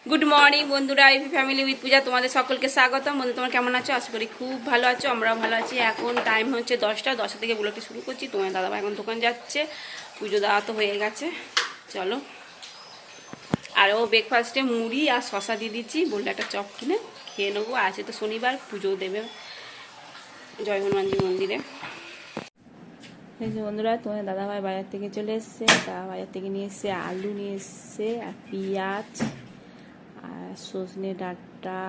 Good morning বন্ধুরা, ivy family with পূজা তোমাদের সকলকে স্বাগতম। বন্ধু তোমরা কেমন আছো? আশা করি খুব ভালো আছো, আমরাও ভালো আছি। এখন টাইম হচ্ছে 10টা থেকে ব্লগটি শুরু করছি। তোমার দাদাভাই এখন দোকান যাচ্ছে, পুজো দেওয়া তো হয়ে গেছে। চলো, আর ও ব্রেকফাস্টে মুড়ি আর শশা দিয়ে দিচ্ছি, বললে একটা চপ কিনে খেয়ে নেবো। আছে তো শনিবার, পুজো দেবে জয় হনুমানজি মন্দিরে। এই যে বন্ধুরা, তোমার দাদাভাই বাজার থেকে চলে এসছে। তারা বাজার থেকে নিয়ে এসছে আলু, নিয়ে এসছে আর পেঁয়াজ আর সজনে ডাঁটা,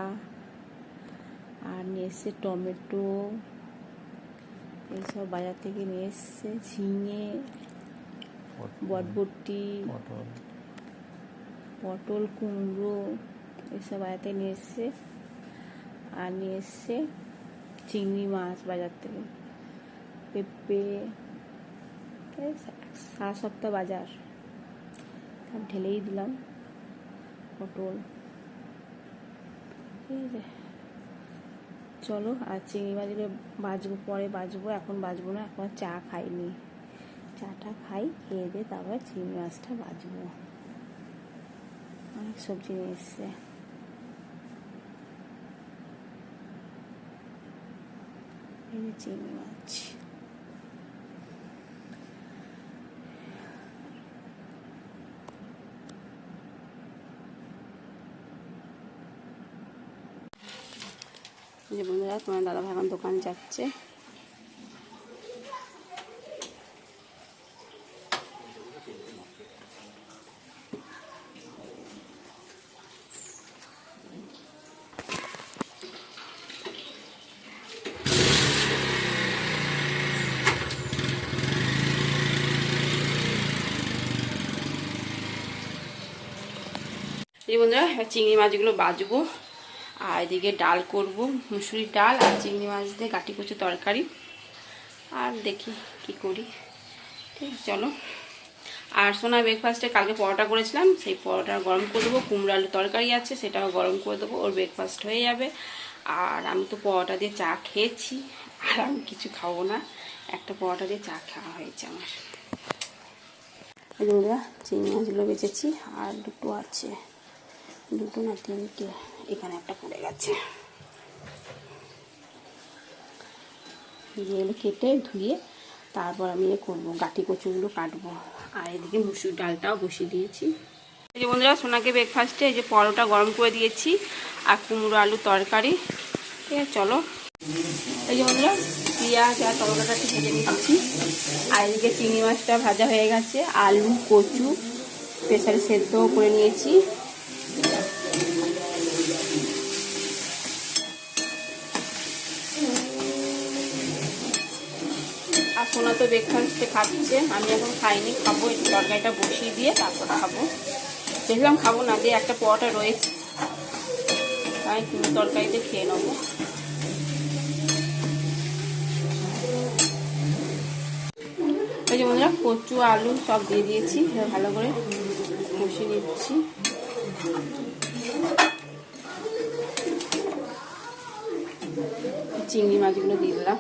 আর নিয়ে এসছে টমেটো, এইসব বাজার থেকে নিয়ে এসছে। ঝিঙে, বটবটি, পটল, কুমড়ো, এইসব বাজার থেকে নিয়ে এসছে। আর নিয়ে এসছে চিংড়ি মাছ বাজার থেকে, পেঁপে, সারা সপ্তাহ বাজার সব ঢেলেই দিলাম। পটল, ঠিক আছে। চলো, আর চিংড়ি মাছগুলো বাজবো, পরে বাজবো, এখন বাজবো না, এখন চা খাইনি। চাটা খাই, খেয়ে দিয়ে তারপর চিংড়ি মাছটা বাজবো। অনেক সবজি নিয়ে এসছে। এই যে চিংড়ি মাছ, যে বন্ধুরা তোমার দাদা ভাই এখন দোকান যাচ্ছে। এই বন্ধুরা, চিংড়ি মাছগুলো বাজবো, আর এদিকে ডাল করব, মুসুরির ডাল আর চিংড়ি মাছ দিয়ে গাটি কচু তরকারি। আর দেখি কি করি, ঠিক আছে। চলো, আর সোনা ব্রেকফাস্টে কালকে পরোটা করেছিলাম, সেই পরোটা গরম করে দেবো। কুমড়ো আলু তরকারি আছে, সেটাও গরম করে দেবো, ওর ব্রেকফাস্ট হয়ে যাবে। আর আমি তো পরোটা দিয়ে চা খেয়েছি, আর আমি কিছু খাবো না, একটা পরোটা দিয়ে চা খাওয়া হয়েছে আমার। বন্ধুরা, চিংড়ি মাছগুলো বেঁচেছি, আর দুটো আছে, দুটো না তিনটে, এখানে একটা পড়ে গেছে। এগুলো কেটে ধুয়ে তারপর আমি করবো, গাঁটি কচুগুলো কাটবো। আর এদিকে মুসুর ডালটাও বসিয়ে দিয়েছি। এই যে বন্ধুরা, সোনাকে ব্রেকফাস্টে এই যে পরোটা গরম করে দিয়েছি আর কুমড়ো আলু তরকারি, ঠিক আছে। চলো, এই যে বন্ধুরা, পেঁয়াজ আর টমেটোটা একটু ভেজে নিচ্ছি। আর এদিকে চিংড়ি মাছটা ভাজা হয়ে গেছে, আলু কচু প্রেসারে সেদ্ধ করে নিয়েছি। আর সোনা তো ব্রেকফাস্টে খাচ্ছে, আমি এখন খাইনি, খাবো। এই তরকারিটা বসিয়ে দিয়ে তারপর খাবো। দেখলাম খাবো না, দিয়ে একটা পরোটা রয়েছে, তাই তুমি তরকারিতে খেয়ে নেবো। এই যে বন্ধুরা, কচু আলু সব দিয়ে দিয়েছি, ভালো করে কষিয়ে নিচ্ছি। চিংড়ি মাছগুলো দিয়ে দিলাম।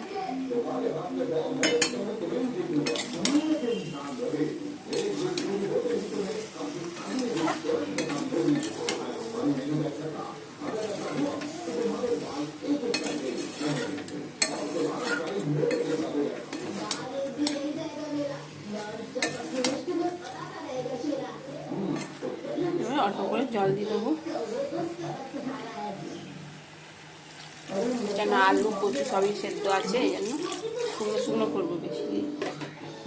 অল্প করে জল দিয়ে দেবো, যেন আলু কচু সবই সেদ্ধ আছে, এই জন্য শুকনো শুকনো করবো, বেশি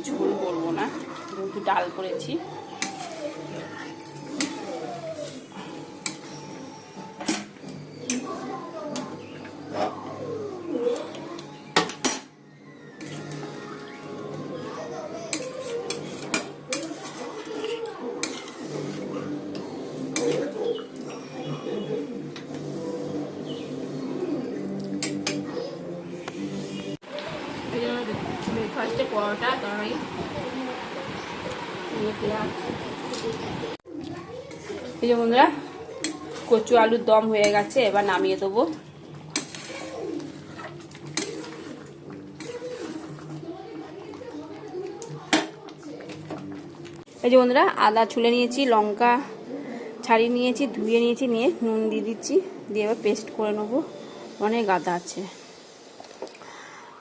ঝোল করবো না, যেহেতু ডাল করেছি। ব্রেকফাস্টে পরোটা তরকারি, এই যে বন্ধুরা, কচু আলুর দম হয়ে গেছে, এবার নামিয়ে দেবো। এই যে বন্ধুরা, আদা ছুলে নিয়েছি, লঙ্কা ছাড়িয়ে নিয়েছি, ধুয়ে নিয়েছি, নিয়ে নুন দিয়ে দিচ্ছি, দিয়ে এবার পেস্ট করে নেবো। অনেক আদা আছে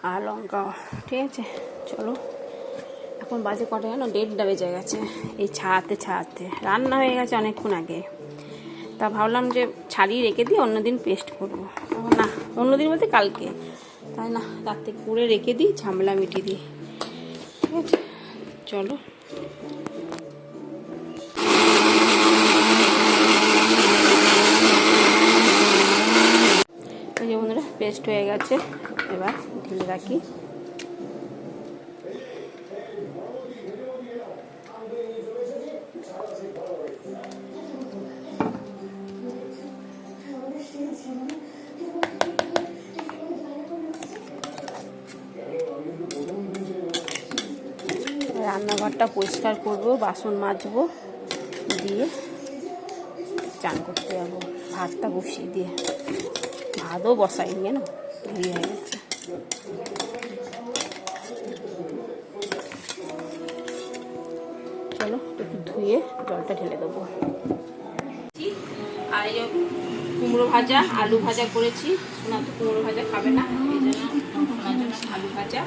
আর লঙ্কা, ঠিক আছে। চলো, এখন বাজে কটা জানো? 1:30 বেজে গেছে। এই ছাড়াতে রান্না হয়ে গেছে অনেকক্ষণ আগে। তা ভাবলাম যে ছাড়িয়ে রেখে দিই, অন্যদিন পেস্ট করবো। না, অন্যদিন বলতে কালকে, তাই না, তার থেকে করে রেখে দিই, ঝামেলা মিটিয়ে দিই, ঠিক আছে। চলো, এই যে বন্ধুরা পেস্ট হয়ে গেছে, এবার ঢেলে রাখি। রান্নাঘরটা পরিষ্কার করবো, বাসন মাজবো, দিয়ে চান করতে যাবো। ভাতটা বসিয়ে দিয়ে, ভাতও বসাইনি না, দেরি হয়ে গেছে। চলো একটু ধুয়ে জলটা ঢেলে দেবো। আর এই কুমড়ো ভাজা, আলু ভাজা করেছি। সোনা তো কুমড়ো ভাজা খাবে না, এই জন্য সোনার জন্য আলু ভাজা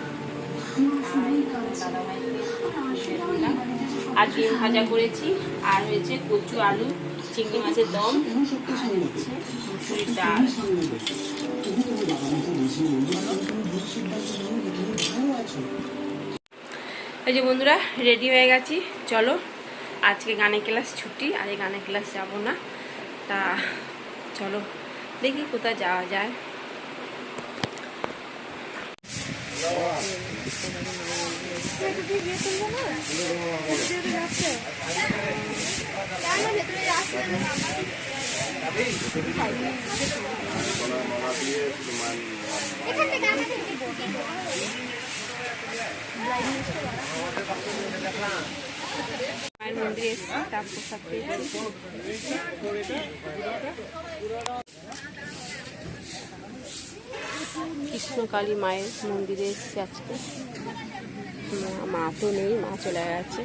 আর ডিম ভাজা করেছি। আর হয়েছে কচু আলু চিংড়ি মাছের দম, আর হচ্ছে মুসুরির ডাল। এই যে বন্ধুরা রেডি হয়ে গেছি। চলো, আজকে গানের ক্লাস ছুটি, আজ গানের ক্লাস যাব না। তা চলো দেখি কোথায় যাওয়া যায়। মায়ের মন্দিরে এসেছি, তার প্রসাদ পেয়েছি। কৃষ্ণকালী মায়ের মন্দিরে এসেছি আজকে। মা তো নেই, মা চলে গেছে,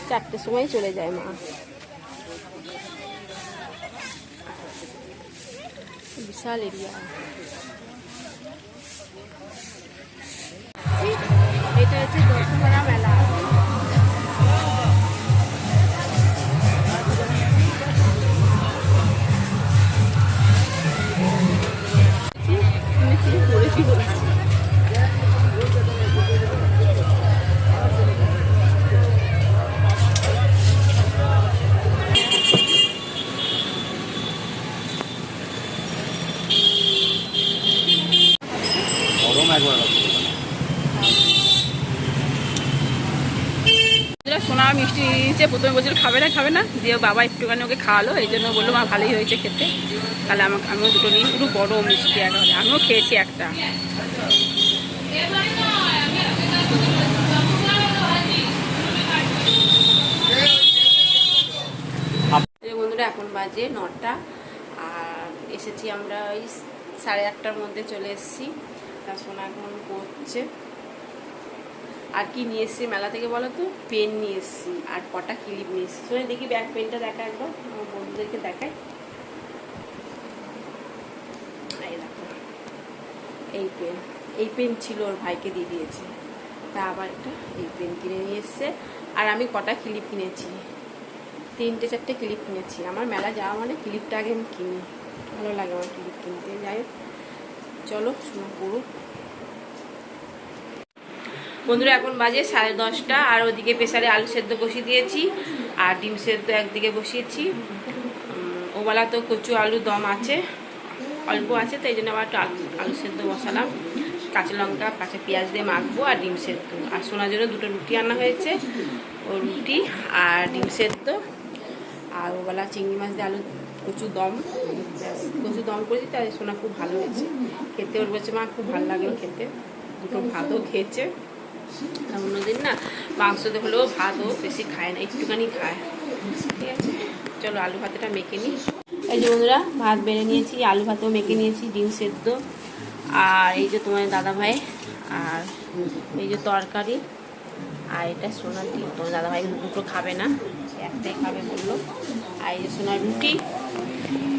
4টের সময় চলে যায় মা। বিশাল এরিয়া। এটা হচ্ছে দশহরা মেলা। সোনা মিষ্টি নিয়েছে, প্রথমে বলছিল খাবে না, দিয়ে বাবা একটুখানি ওকে খাওয়ালো, এই জন্য বললো মা ভালোই হয়েছে খেতে। তাহলে আমিও দুটো নিই, একটু বড় মিষ্টি একেবারে, আমিও খেয়েছি একটা। বন্ধুরা এখন বাজে 9টা, আর এসেছি আমরা ওই 8:30টার মধ্যে চলে এসেছি। তা সোনা এখন করছে। আর কি নিয়ে এসেছি মেলা থেকে বলো তো? পেন নিয়ে এসেছি আর কটা ক্লিপ নিয়ে এসেছি। শোনে দেখি ব্যাগ পেনটা দেখা একবার, আমার বন্ধুদেরকে দেখাই। এই দেখো, এই পেন ছিল, ওর ভাইকে দিয়ে দিয়েছে। তা আবার একটা এই পেন কিনে নিয়ে এসছে। আর আমি কটা ক্লিপ কিনেছি, 3-4টে ক্লিপ কিনেছি। আমার মেলা যাওয়া মানে ক্লিপটা আগে আমি কিনি, ভালো লাগে আমার ক্লিপ কিনতে। যাই হোক, চলো শোনা পড়ুক। বন্ধুরা এখন বাজে 10:30, আর ওদিকে প্রেসারে আলু সেদ্ধ বসিয়ে দিয়েছি, আর ডিম সেদ্ধ একদিকে বসিয়েছি। ওবেলা তো কচু আলু দম আছে, অল্প আছে, তাই জন্য আবার একটু আলু সেদ্ধ বসালাম। কাঁচা লঙ্কা কাঁচা পেঁয়াজ দিয়ে মাখবো, আর ডিম সেদ্ধ। আর সোনার জন্য 2টো রুটি আনা হয়েছে, ও রুটি আর ডিম সেদ্ধ। আর ওবেলা চিংড়ি মাছ দিয়ে আলু কচু দম করেছি, তাই সোনা খুব ভালো হয়েছে খেতে। ওর বলছে মা খুব ভালো লাগলো খেতে। 2টো ভাতও খেয়েছে। অন্যদিন না মাংসতে হলেও ভাতও বেশি খায় না, একটুখানি খায়, ঠিক আছে। চলো আলু ভাতটা মেখে নিই। এই যে বন্ধুরা ভাত বেড়ে নিয়েছি, আলু ভাতও মেখে নিয়েছি, ডিম সেদ্ধ, আর এই যে তোমার দাদাভাই, আর এই যে তরকারি, আর এটা সোনার ডিম। তোমার দাদাভাই 2টো খাবে না, একটাই খাবে বললো। আর এই যে সোনার রুটি,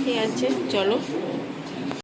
ঠিক আছে চলো